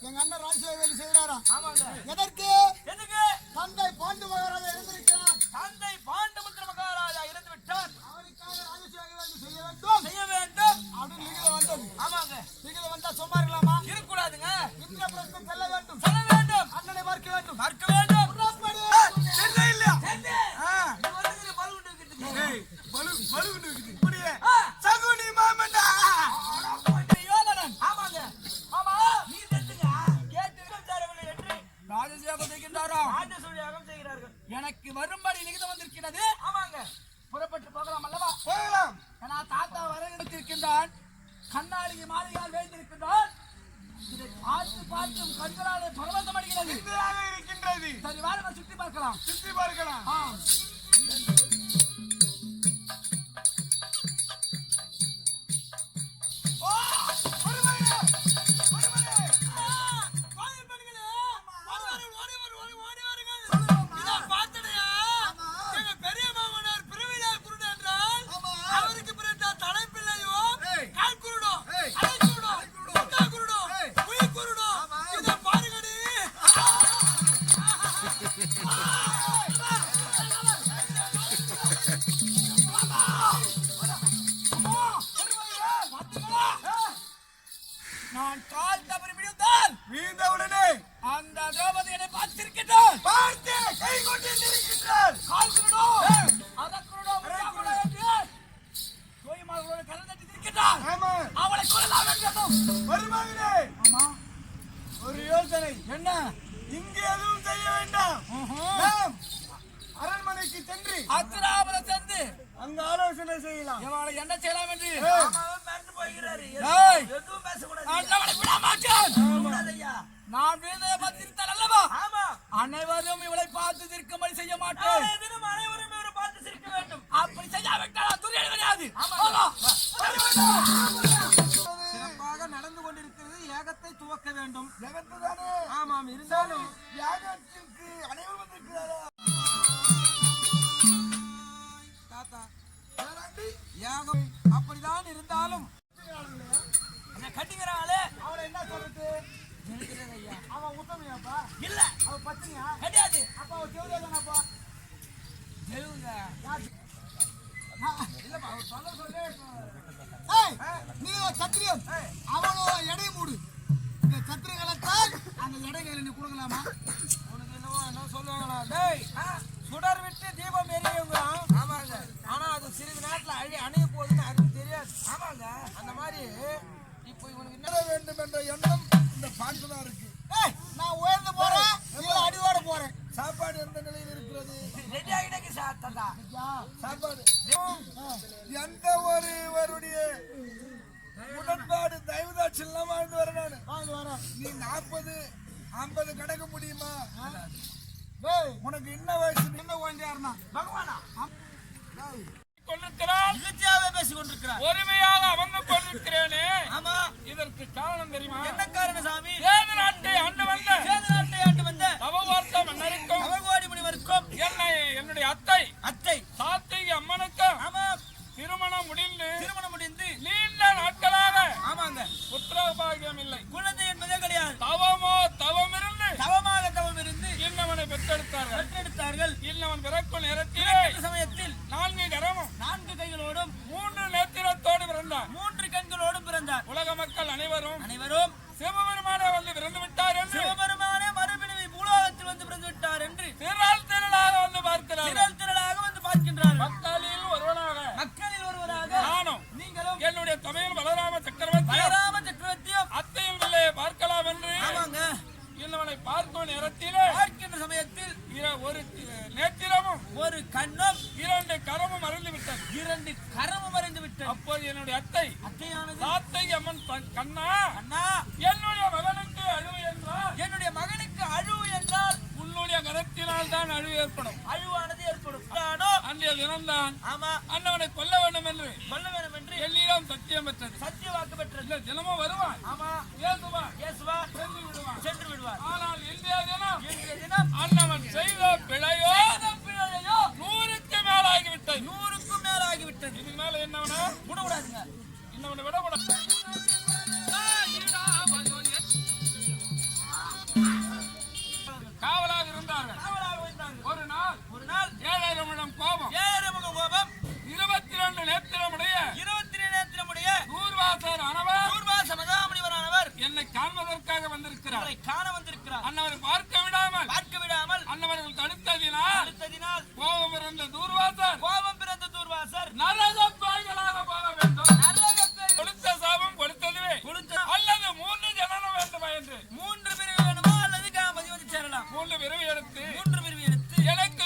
எங்க அண்ணன் ராஜசேகர் செய்யறாரா? ஆமாங்க. எதற்கு? தந்தை பாண்டு மகாராஜா இறந்திருக்கிறார். தந்தை பாண்டுபுத்திர மகாராஜா இறந்து விட்டார். அவருக்காக ராஜசேகர் செய்ய வேண்டும் அப்படின்னு லிகிதம் வந்தது. ஆமாங்க. லிகிதம் வந்தா சும்மா இருக்கலாமா? இருக்கக்கூடாதுங்க. இந்திரபிரஸ்தம் செல்ல வேண்டும். அண்ணனை பார்க்க வேண்டும். எனக்கு வரும்படி லிகிதம் வந்திருக்கிறது. ஆமாங்க. புறப்பட்டு போகலாம் அல்லவா? போகலாம். தாத்தா வர எடுத்திருக்கின்றான். கண்ணாடி மாளிகையால் வைத்திருக்கின்றான். இதை பார்த்தும் கண்களாலே பரவசம் அடைகிறது. சரி வாருங்கள், சுற்றி பார்க்கலாம். நான் கால் தவறி வீழ்ந்தவுடனே அந்த திரௌபதி என்னை பார்த்திருக்கிறார். பார்த்து கை கொண்டிருக்கிறார். கால் குருடோ அதக்குருடோ முட்டாக்குடோ என்று தோய்மார்களோட கலந்தட்டி இருக்கிறார். ஆமா, அவளை கொல்லலாம் வேண்டும். வருமாங்களே. ஆமா, ஒரு யோசனை. என்ன? இங்கு எதுவும் செய்ய வேண்டாம். நாம் அரண்மனைக்கு சென்று அத்திராபுரம் சென்று அங்க ஆலோசனை செய்யலாம். இவளை என்ன செய்யலாம் என்று நான் வீழ்ந்ததை பார்த்திருத்தால் அல்லவா? அனைவரும் இவளை பார்த்து திருக்கும்படி செய்ய மாட்டேன். அப்படி செய்யாவிட்டால் துரியம் கிடையாது. சிறப்பாக நடந்து கொண்டிருக்கிறது. யாகத்தை துவக்க வேண்டும். ஆமாம், இருந்தாலும் யாகத்திற்கு அனைவரும் வந்திருக்கிறாரா? தாத்தா யாகம் அப்படிதான் இருந்தாலும் கட்டிக்கிறாங்களே அவளை என்ன சொல்றது? ஐயா, அவன் உத்தமையாப்பா? இல்ல, அவ பத்தினியா? கிடையாது. அப்ப அவ தேவதானப்பா? இல்லப்பா, அவர் சொல்ல சொல்லு. நீ சத்திரியன், அவனோ எடை மூடு. இந்த சத்திரங்களத்தால் அந்த எடைகளை நீ கொடுக்கலாமா? உனக்கு என்னவோ என்ன சொல்லுவாங்களா? டேய், சுடர் விட்டு தீபம் எரியுங்கிறான். ஆமாங்க. ஆனா அது சிறிது நேரத்துல அணைய போகுதுன்னு அதுக்கு தெரியாது. ஆமாங்க. அந்த மாதிரி இப்போ இவனுக்கு என்ன வேண்டும் என்ற எண்ணம் இந்த பாட்டுதான் இருக்கு. நான் உயர்ந்து போறேன், அடிவாட போறேன். சாப்பாடு எந்த நிலையில் இருக்கிறது? ரெடி ஆகிட்டே சாத்தா சாப்பாடு எந்த ஒருவருடைய உடன்பாடு தயவுதாட்சி எல்லாம் வாழ்ந்து வரேன். நீ 40-50 கடக்க முடியுமா? உனக்கு என்ன வயசு? என்ன குழந்தையாருனா பகவானா கொண்டிருக்கிறான். இலட்சியாவே பேசிக் கொண்டிருக்கிறார். ஒருமையாக அவங்க கொண்டிருக்கிறேனே. ஆமா, இதற்கு காரணம் தெரியுமா? என்ன காரணம் சாமி? சேது நாட்டை ஆண்டு வந்த தவவார்த்த மன்னருக்கும் அவர்வாடி முனிவருக்கும் என்னுடைய அத்தை சாத்திகை அம்மனுக்கும் ஆமா திருமணம் முடிந்து நீண்ட நாட்களாக ஆமாங்க புத்திர பாகியம் இல்லை. குழந்தை என்பதே கிடையாது. தவம் இருந்து இன்னவனை பெற்றெடுத்தார்கள். இன்னவன் பிறக்கும் நேரத்திலே சமயத்தில் 4 கரமும் 4 கைகளோடும் 3 நேத்திரத்தோடு பிறந்தார். 3 கண்களோடும் பிறந்தார். உலக மக்கள் அனைவரும் சிவபெருமானே வந்து பிறந்து விட்டார் என்று, சிவபெருமானே மறுபிறவி பூலோகத்தில் வந்து பிறந்து விட்டார் என்று திரளாக வந்து பார்க்கிறார். திரளாக வந்து பார்க்கின்றார். மக்களில் ஒருவனாக நானும் நீங்களும் என்னுடைய தமையன் பலராம சக்கரவர்த்தியும் அத்தையும் பிள்ளையை பார்க்கலாம் என்று இன்னவனை பார்க்கும் நேரத்திலே பார்க்கின்ற சமயத்தில் ஒரு நேத்திரமும் 1 கண்ணும் 2 கரமும் மறைந்து விட்டது. அப்போது என்னுடைய அத்தையானது சாத்திகை அம்மன் கண்ணா, என்னுடைய மகனுக்கு அழுவு என்றால் உன்னுடைய கரத்தினால் தான் அழுவு ஏற்படும். அழுவானது ஏற்படும். அன்றைய தினம்தான் அண்ணவனை கொல்ல வேண்டும் என்று என்னிடம் சத்தியம் பெற்றது. சத்தியவாக்கு பெற்றது. தினமும் வருவான். ஏசுவா சென்று விடுவார். ஆனால் இன்றைய தினம் அண்ணவன் செய்த பிழையோ 100க்கு மேலாகிவிட்டது. 100க்கும் மேலாகிவிட்டது. இதுக்கு மேல என்னவனா விடக்கூடாதுங்க. இன்னவனை விடக்கூடாது. வந்திருக்கிறார். உங்களை காண வந்திருக்கிறார். அன்னவரை பார்க்க விடாமல் அன்னவர்கள் தடுத்ததினால் கோபம் பிறந்த தூர்வாசர் நரகப் பேய்களாக போக வேண்டும். கொடுத்த சாபம் கொடுத்ததுவே அல்லது 3 ஜனனம் வேண்டுமா என்று 3 பிரிவு வேணுமா அல்லது காமதி வந்து சேரலாம். 3 பிறவி எடுத்து எனக்கு